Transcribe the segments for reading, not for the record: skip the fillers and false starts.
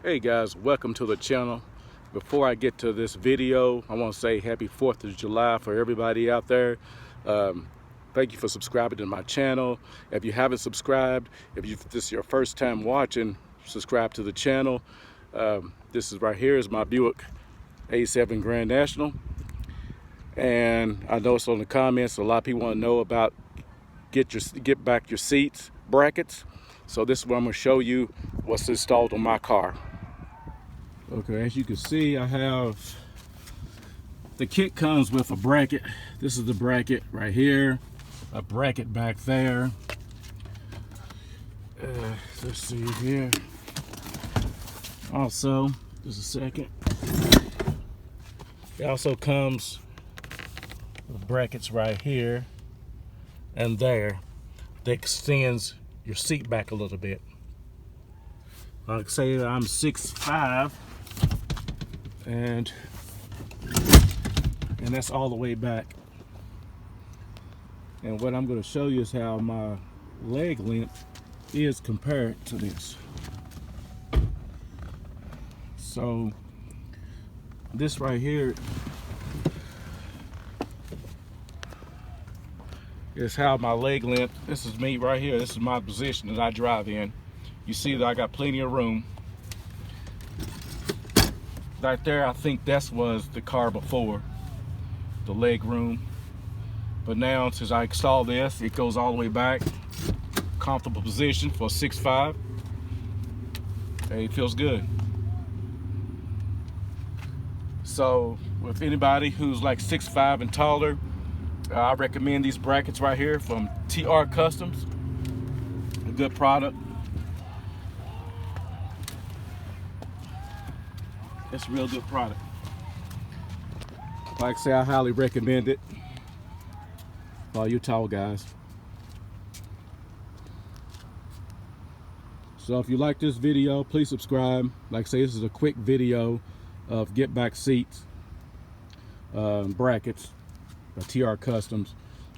Hey guys, welcome to the channel. Before I get to this video, I want to say happy 4th of July for everybody out there. Thank you for subscribing to my channel. If you haven't subscribed, this is your first time watching, subscribe to the channel. This is right here is my Buick A7 Grand National. And I noticed on the comments a lot of people want to know about get back your seats brackets. So this is what I'm going to show you what's installed on my car. Okay, as you can see, I have the kit comes with a bracket. This is the bracket right here, a bracket back there. Let's see here. Also, just a second. It also comes with brackets right here and there that extends your seat back a little bit. Like say that I'm 6'5", and that's all the way back. And what I'm going to show you is how my leg length is compared to this. So this right here is how my leg length, this is me right here, this is my position that I drive in. You see that I got plenty of room. Right there, I think that was the car before, the leg room. But now, since I installed this, it goes all the way back. Comfortable position for 6'5". Hey, it feels good. So, with anybody who's like 6'5" and taller, I recommend these brackets right here from TR Customs. A good product. It's a real good product. Like I say, I highly recommend it for all you tall guys. So if you like this video, please subscribe. Like I say, this is a quick video of get back seats, brackets, TR Customs.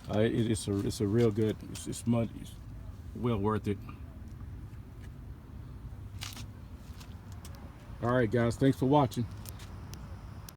It's a real good. It's well worth it. All right, guys. Thanks for watching.